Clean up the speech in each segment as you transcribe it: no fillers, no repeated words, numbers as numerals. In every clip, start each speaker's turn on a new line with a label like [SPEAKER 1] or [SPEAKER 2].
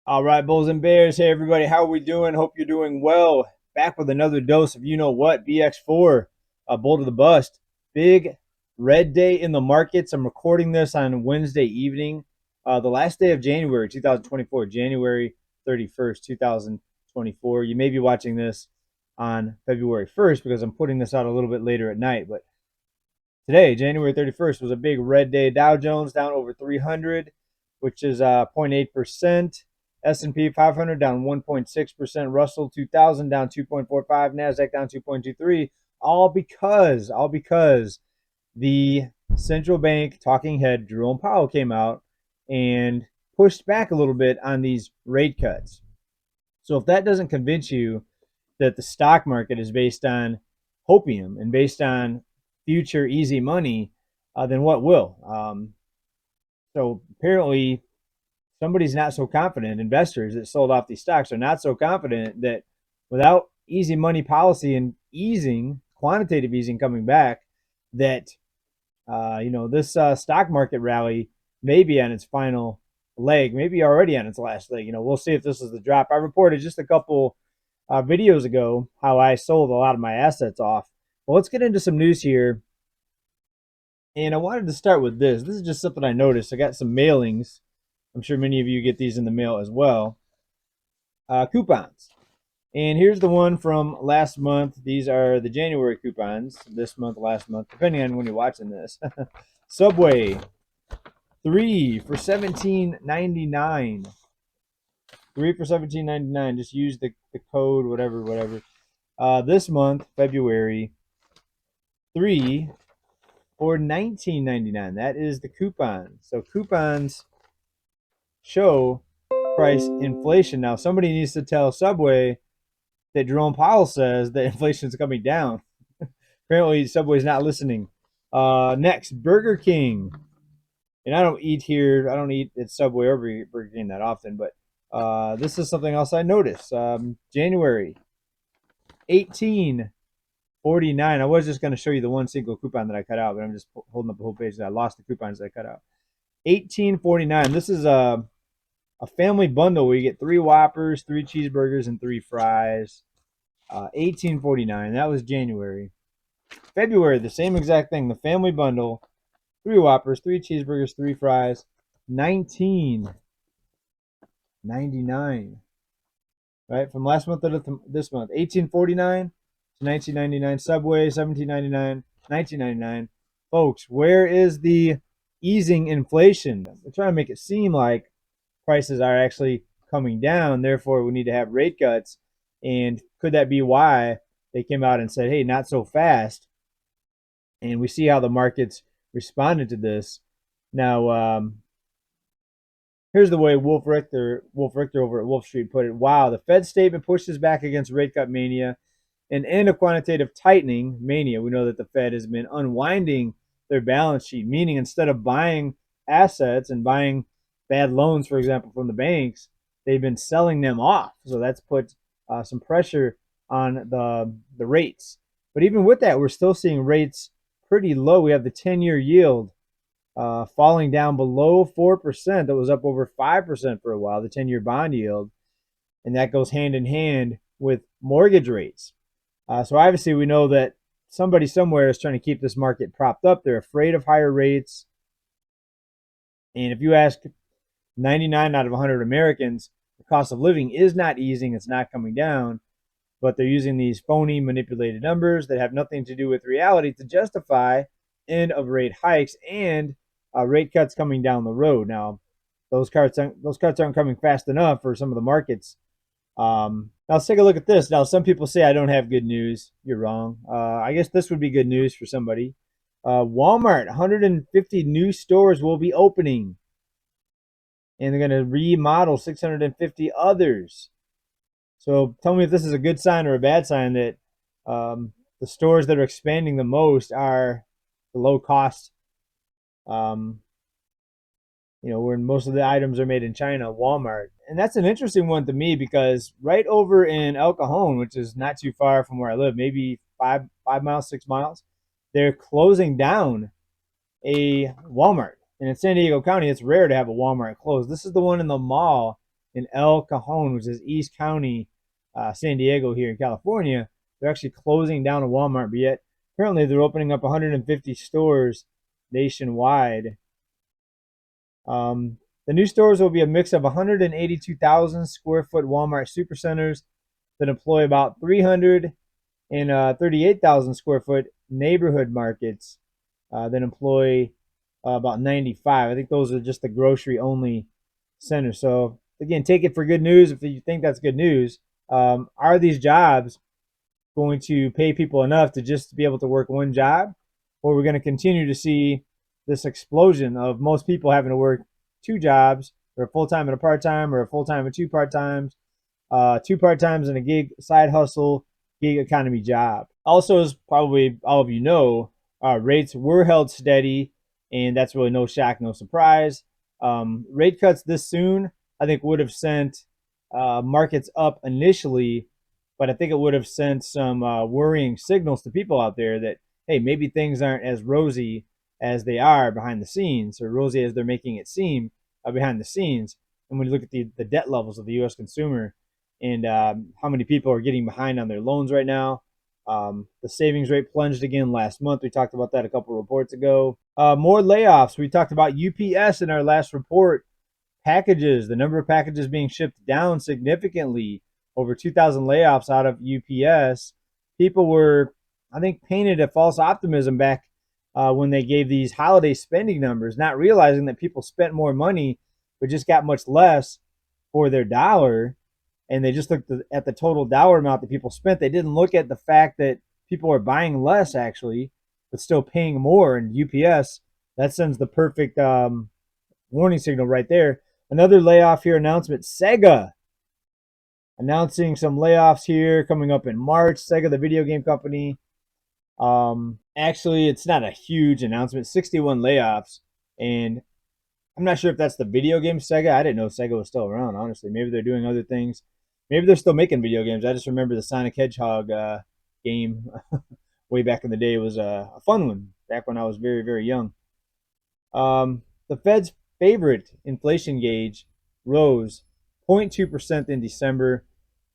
[SPEAKER 1] All right, Bulls and Bears. Hey, everybody. How are we doing? Hope you're doing well. Back with another dose of you know what, BX4, Bull to the Bust. Big red day in the markets. I'm recording this on Wednesday evening, the last day of January 2024, January 31st, 2024. You may be watching this on February 1st because I'm putting this out a little bit later at night. But today, January 31st, was a big red day. Dow Jones down over 300, which is 0.8%. S&P 500 down 1.6%. Russell 2000 down 2.45. Nasdaq down 2.23. All because the central bank talking head Jerome Powell came out and pushed back a little bit on these rate cuts. So if that doesn't convince you that the stock market is based on hopium and based on future easy money, then what will? So apparently, somebody's not so confident. Investors that sold off these stocks are not so confident that without easy money policy and easing, quantitative easing coming back, that this stock market rally may be on its final leg, maybe already on its last leg. We'll see if this is the drop. I reported just a couple videos ago how I sold a lot of my assets off. Well, let's get into some news here. And I wanted to start with this. This is just something I noticed. I got some mailings. I'm sure many of you get these in the mail as well. Coupons. And here's the one from last month. These are the January coupons. This month, last month, depending on when you're watching this. Subway, 3 for $17.99. 3 for $17.99. Just use the code, whatever. This month, February, 3 for $19.99. That is the coupon. So coupons show price inflation. Now, somebody needs to tell Subway that Jerome Powell says that inflation is coming down. Apparently, Subway's not listening. Next, Burger King. And I don't eat here. I don't eat at Subway or Burger King that often, but this is something else I noticed. January 1849. I was just going to show you the one single coupon that I cut out, but I'm just holding up the whole page. I lost the coupons that I cut out. 1849. This is a family bundle where you get 3 Whoppers, 3 cheeseburgers, and 3 fries. 1849. That was January. February, the same exact thing. The family bundle, 3 Whoppers, 3 cheeseburgers, 3 fries. 1999. Right, from last month to this month. 1849 to 1999. Subway, 1799, 1999. Folks, where is the easing inflation? They're trying to make it seem like prices are actually coming down. Therefore, we need to have rate cuts. And could that be why they came out and said, hey, not so fast? And we see how the markets responded to this. Now, here's the way Wolf Richter over at Wolf Street put it. Wow, the Fed statement pushes back against rate cut mania and end of quantitative tightening mania. We know that the Fed has been unwinding their balance sheet, meaning instead of buying assets and buying bad loans, for example, from the banks, they've been selling them off. So that's put some pressure on the rates. But even with that, we're still seeing rates pretty low. We have the 10-year yield falling down below 4%. That was up over 5% for a while, the 10-year bond yield. And that goes hand in hand with mortgage rates. So obviously we know that somebody somewhere is trying to keep this market propped up. They're afraid of higher rates. And if you ask 99 out of 100 Americans, the cost of living is not easing, it's not coming down, but they're using these phony manipulated numbers that have nothing to do with reality to justify end of rate hikes and rate cuts coming down the road. Now, those cuts aren't coming fast enough for some of the markets. Now let's take a look at this. Now, some people say I don't have good news. You're wrong. I guess this would be good news for somebody. Walmart, 150 new stores will be opening, and they're going to remodel 650 others. So tell me if this is a good sign or a bad sign that the stores that are expanding the most are the low cost, where most of the items are made in China, Walmart. And that's an interesting one to me because right over in El Cajon, which is not too far from where I live, maybe 5 miles, 6 miles, they're closing down a Walmart. And in San Diego County, it's rare to have a Walmart closed. This is the one in the mall in El Cajon, which is East County, San Diego here in California. They're actually closing down a Walmart, but yet currently they're opening up 150 stores nationwide. The new stores will be a mix of 182,000 square foot Walmart supercenters that employ about 338,000 square foot neighborhood markets that employ about 95. I think those are just the grocery only centers. So again, take it for good news if you think that's good news. Are these jobs going to pay people enough to just be able to work one job, or we're going to continue to see this explosion of most people having to work two jobs, or a full-time and a part-time, or a full-time and two part-times, two part-times and a gig side hustle, gig economy job. Also, as probably all of you know, rates were held steady, and that's really no shock, no surprise. Rate cuts this soon, I think, would have sent markets up initially, but I think it would have sent some worrying signals to people out there that, hey, maybe things aren't as rosy as they are behind the scenes, or rosy as they're making it seem behind the scenes. And when you look at the debt levels of the U.S. consumer and how many people are getting behind on their loans right now, the savings rate plunged again last month. We talked about that a couple reports ago. More layoffs. We talked about UPS in our last report. Packages, the number of packages being shipped down significantly. Over 2,000 layoffs out of UPS. People were, I think, painted a false optimism back when they gave these holiday spending numbers, not realizing that people spent more money but just got much less for their dollar. And they just looked at the total dollar amount that people spent. They didn't look at the fact that people are buying less actually, but still paying more. And UPS, that sends the perfect warning signal right there. Another layoff here announcement. Sega announcing some layoffs here coming up in March. Sega, the video game company. Actually, it's not a huge announcement. 61 layoffs. And I'm not sure if that's the video game Sega. I didn't know Sega was still around, honestly. Maybe they're doing other things. Maybe they're still making video games. I just remember the Sonic Hedgehog game way back in the day. It was a fun one back when I was very, very young. The Fed's favorite inflation gauge rose 0.2% in December,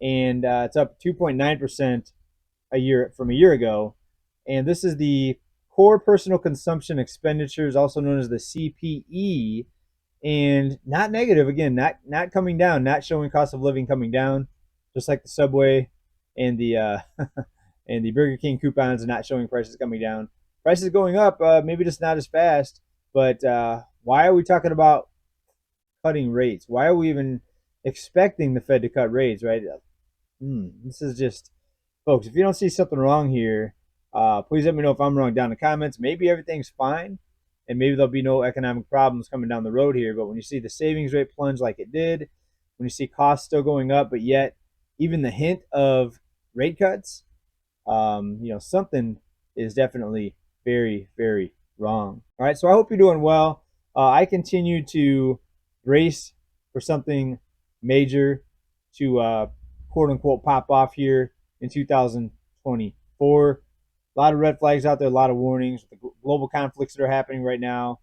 [SPEAKER 1] and it's up 2.9% a year ago. And this is the core personal consumption expenditures, also known as the CPE, and not negative again, not coming down, not showing cost of living coming down, just like the Subway and the and the Burger King coupons are not showing prices coming down. Prices going up, maybe just not as fast. But why are we talking about cutting rates? Why are we even expecting the Fed to cut rates? Right? This is just, folks. If you don't see something wrong here, please let me know if I'm wrong down in the comments. Maybe everything's fine, and maybe there'll be no economic problems coming down the road here. But when you see the savings rate plunge like it did, when you see costs still going up, but yet even the hint of rate cuts, something is definitely very, very wrong. All right, so I hope you're doing well. I continue to brace for something major to quote unquote pop off here in 2024. A lot of red flags out there, a lot of warnings. The global conflicts that are happening right now,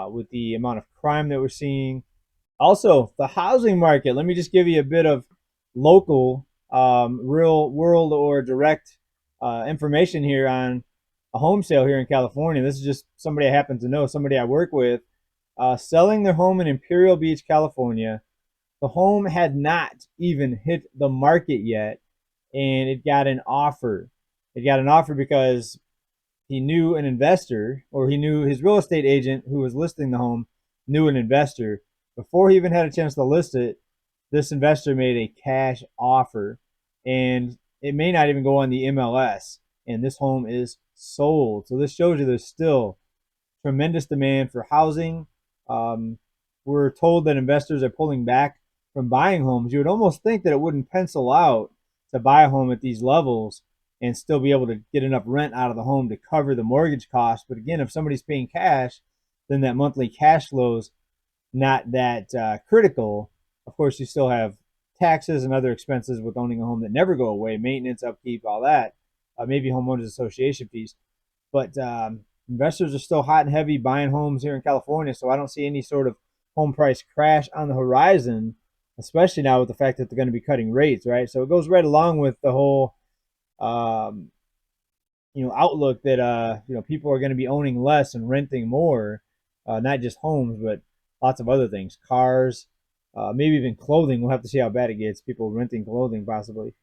[SPEAKER 1] with the amount of crime that we're seeing. Also, the housing market. Let me just give you a bit of local, real world or direct information here on a home sale here in California. This is just somebody I happen to know, somebody I work with, selling their home in Imperial Beach, California. The home had not even hit the market yet, and it got an offer. It got an offer because he knew an investor, or he knew his real estate agent who was listing the home knew an investor. Before he even had a chance to list it, this investor made a cash offer, and it may not even go on the MLS, and this home is sold. So this shows you there's still tremendous demand for housing. We're told that investors are pulling back from buying homes. You would almost think that it wouldn't pencil out to buy a home at these levels and still be able to get enough rent out of the home to cover the mortgage cost. But again, if somebody's paying cash, then that monthly cash flow's not that critical. Of course, you still have taxes and other expenses with owning a home that never go away, maintenance, upkeep, all that, maybe homeowners association fees. But investors are still hot and heavy buying homes here in California, so I don't see any sort of home price crash on the horizon. especially now with the fact that they're going to be cutting rates, right? So it goes right along with the whole um, outlook that people are going to be owning less and renting more, not just homes but lots of other things, cars, maybe even clothing. We'll have to see how bad it gets. People renting clothing possibly.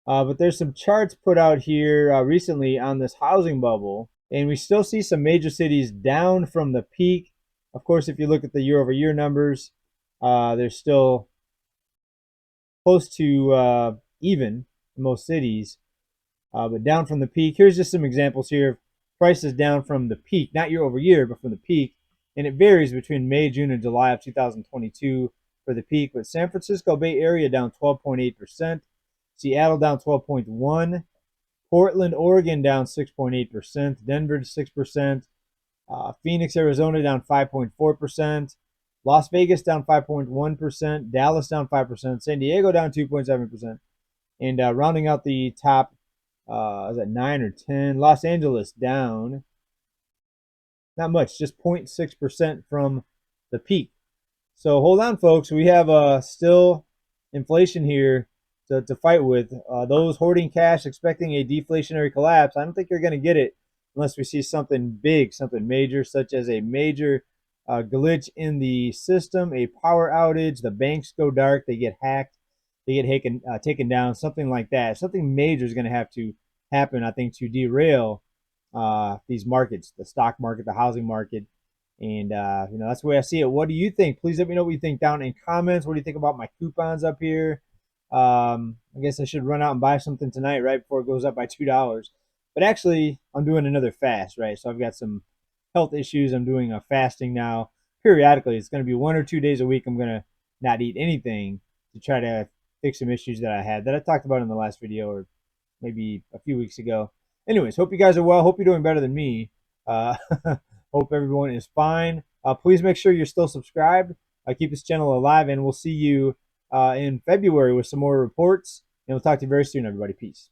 [SPEAKER 1] But there's some charts put out here recently on this housing bubble, and we still see some major cities down from the peak. Of course, if you look at the year-over-year numbers, they're still close to even in most cities, but down from the peak. Here's just some examples here of prices down from the peak, not year over year, but from the peak. And it varies between May, June, and July of 2022 for the peak. But San Francisco Bay Area down 12.8%, Seattle down 12.1%, Portland, Oregon down 6.8%, Denver 6%, Phoenix, Arizona down 5.4%, Las Vegas down 5.1%, Dallas down 5%, San Diego down 2.7%, and rounding out the top, is that 9 or 10? Los Angeles down, not much, just 0.6% from the peak. So hold on, folks. We have still inflation here to fight with. Those hoarding cash, expecting a deflationary collapse, I don't think you're going to get it unless we see something big, something major, such as a major glitch in the system, a power outage, the banks go dark, they get hacked, they get taken down, something like that. Something major is going to have to happen, I think, to derail these markets, the stock market, the housing market. And that's the way I see it. What do you think? Please let me know what you think down in comments. What do you think about my coupons up here? I guess I should run out and buy something tonight, right before it goes up by $2. But actually, I'm doing another fast, right? So I've got some health issues. I'm doing a fasting now. Periodically, it's going to be 1 or 2 days a week. I'm going to not eat anything to try to fix some issues that I had that I talked about in the last video, or maybe a few weeks ago. Anyways, hope you guys are well. Hope you're doing better than me. Uh, hope everyone is fine. Please make sure you're still subscribed. Keep this channel alive, and we'll see you in February with some more reports. And we'll talk to you very soon, everybody. Peace.